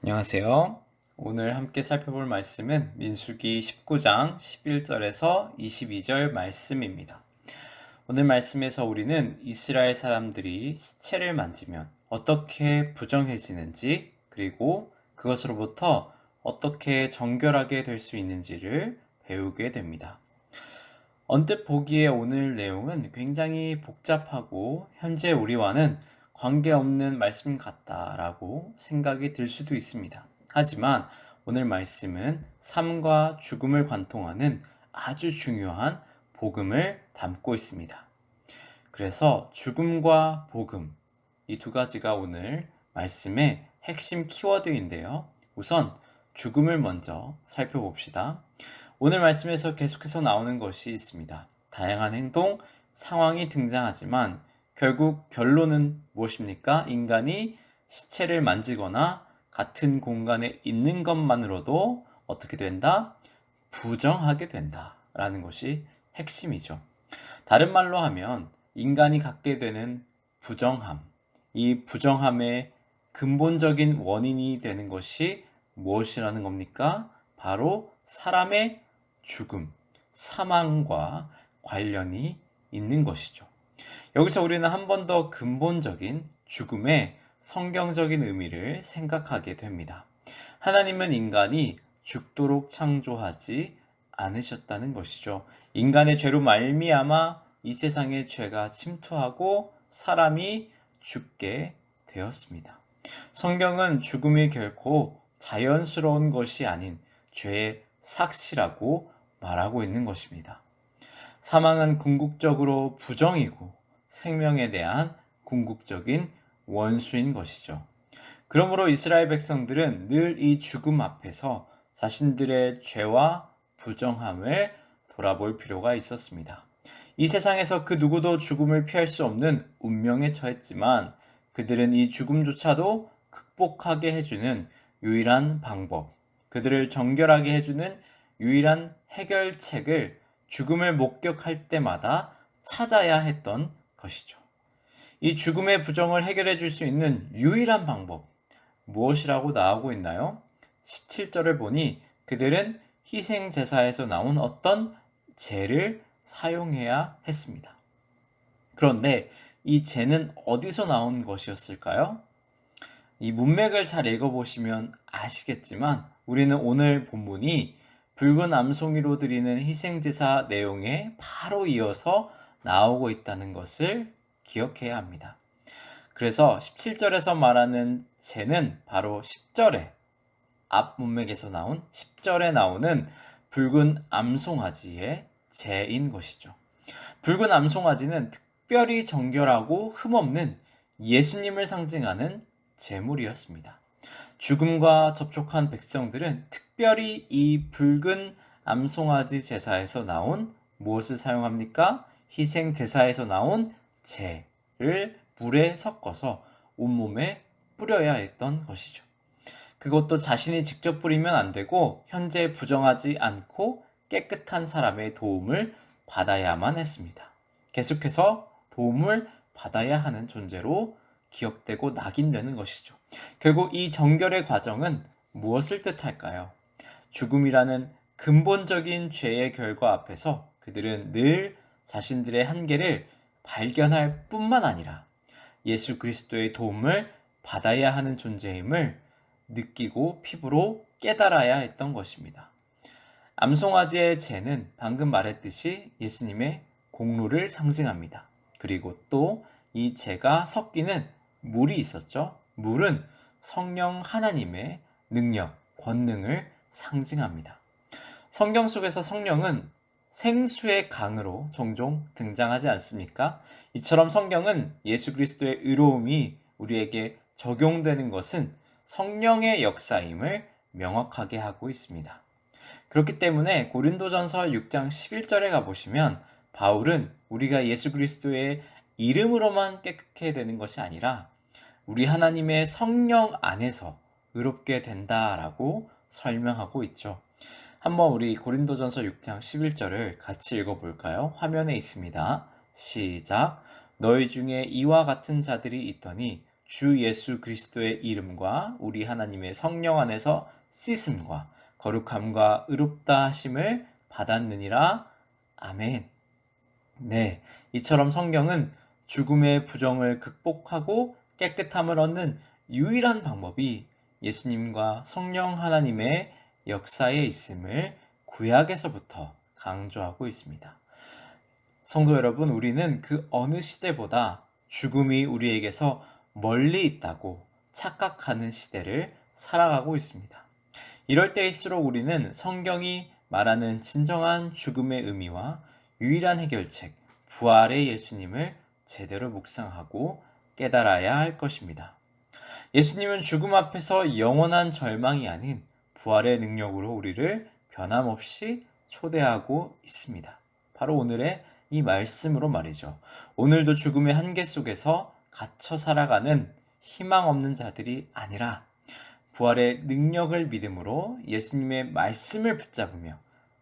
안녕하세요. 오늘 함께 살펴볼 말씀은 민수기 19장 11절에서 22절 말씀입니다. 오늘 말씀에서 우리는 이스라엘 사람들이 시체를 만지면 어떻게 부정해지는지, 그리고 그것으로부터 어떻게 정결하게 될 수 있는지를 배우게 됩니다. 언뜻 보기에 오늘 내용은 굉장히 복잡하고 현재 우리와는 관계없는 말씀 같다라고 생각이 들 수도 있습니다. 하지만 오늘 말씀은 삶과 죽음을 관통하는 아주 중요한 복음을 담고 있습니다. 그래서 죽음과 복음, 이 두 가지가 오늘 말씀의 핵심 키워드인데요. 우선 죽음을 먼저 살펴봅시다. 오늘 말씀에서 계속해서 나오는 것이 있습니다. 다양한 행동, 상황이 등장하지만 결국 결론은 무엇입니까? 인간이 시체를 만지거나 같은 공간에 있는 것만으로도 어떻게 된다? 부정하게 된다라는 것이 핵심이죠. 다른 말로 하면 인간이 갖게 되는 부정함, 이 부정함의 근본적인 원인이 되는 것이 무엇이라는 겁니까? 바로 사람의 죽음, 사망과 관련이 있는 것이죠. 여기서 우리는 한 번 더 근본적인 죽음의 성경적인 의미를 생각하게 됩니다. 하나님은 인간이 죽도록 창조하지 않으셨다는 것이죠. 인간의 죄로 말미암아 이 세상에 죄가 침투하고 사람이 죽게 되었습니다. 성경은 죽음이 결코 자연스러운 것이 아닌 죄의 삭시라고 말하고 있는 것입니다. 사망은 궁극적으로 부정이고 생명에 대한 궁극적인 원수인 것이죠. 그러므로 이스라엘 백성들은 늘 이 죽음 앞에서 자신들의 죄와 부정함을 돌아볼 필요가 있었습니다. 이 세상에서 그 누구도 죽음을 피할 수 없는 운명에 처했지만 그들은 이 죽음조차도 극복하게 해주는 유일한 방법, 그들을 정결하게 해주는 유일한 해결책을 죽음을 목격할 때마다 찾아야 했던 것이죠. 이 죽음의 부정을 해결해 줄 수 있는 유일한 방법, 무엇이라고 나오고 있나요? 17절을 보니 그들은 희생 제사에서 나온 어떤 재를 사용해야 했습니다. 그런데 이 재는 어디서 나온 것이었을까요? 이 문맥을 잘 읽어보시면 아시겠지만 우리는 오늘 본문이 붉은 암송이로 드리는 희생제사 내용에 바로 이어서 나오고 있다는 것을 기억해야 합니다. 그래서 17절에서 말하는 재는 바로 10절에 앞 문맥에서 나온 10절에 나오는 붉은 암송아지의 재인 것이죠. 붉은 암송아지는 특별히 정결하고 흠없는 예수님을 상징하는 제물이었습니다. 죽음과 접촉한 백성들은 특별히 이 붉은 암송아지 제사에서 나온 무엇을 사용합니까? 희생 제사에서 나온 재를 물에 섞어서 온몸에 뿌려야 했던 것이죠. 그것도 자신이 직접 뿌리면 안 되고 현재 부정하지 않고 깨끗한 사람의 도움을 받아야만 했습니다. 계속해서 도움을 받아야 하는 존재로 기억되고 낙인되는 것이죠. 결국 이 정결의 과정은 무엇을 뜻할까요? 죽음이라는 근본적인 죄의 결과 앞에서 그들은 늘 자신들의 한계를 발견할 뿐만 아니라 예수 그리스도의 도움을 받아야 하는 존재임을 느끼고 피부로 깨달아야 했던 것입니다. 암송아지의 재는 방금 말했듯이 예수님의 공로를 상징합니다. 그리고 또 이 재가 섞이는 물이 있었죠. 물은 성령 하나님의 능력, 권능을 상징합니다. 성경 속에서 성령은 생수의 강으로 종종 등장하지 않습니까? 이처럼 성경은 예수 그리스도의 의로움이 우리에게 적용되는 것은 성령의 역사임을 명확하게 하고 있습니다. 그렇기 때문에 고린도전서 6장 11절에 가보시면 바울은 우리가 예수 그리스도의 이름으로만 깨끗게 되는 것이 아니라 우리 하나님의 성령 안에서 의롭게 된다라고 설명하고 있죠. 한번 우리 고린도전서 6장 11절을 같이 읽어볼까요? 화면에 있습니다. 시작. 너희 중에 이와 같은 자들이 있더니 주 예수 그리스도의 이름과 우리 하나님의 성령 안에서 씻음과 거룩함과 의롭다 하심을 받았느니라. 아멘. 네, 이처럼 성경은 죽음의 부정을 극복하고 깨끗함을 얻는 유일한 방법이 예수님과 성령 하나님의 역사에 있음을 구약에서부터 강조하고 있습니다. 성도 여러분, 우리는 그 어느 시대보다 죽음이 우리에게서 멀리 있다고 착각하는 시대를 살아가고 있습니다. 이럴 때일수록 우리는 성경이 말하는 진정한 죽음의 의미와 유일한 해결책, 부활의 예수님을 제대로 묵상하고 깨달아야 할 것입니다. 예수님은 죽음 앞에서 영원한 절망이 아닌 부활의 능력으로 우리를 변함없이 초대하고 있습니다. 바로 오늘의 이 말씀으로 말이죠. 오늘도 죽음의 한계 속에서 갇혀 살아가는 희망 없는 자들이 아니라 부활의 능력을 믿음으로 예수님의 말씀을 붙잡으며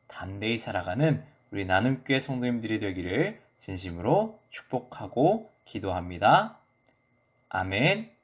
담대히 살아가는 우리 나눔교회 성도님들이 되기를 진심으로 축복하고 기도합니다. 아멘.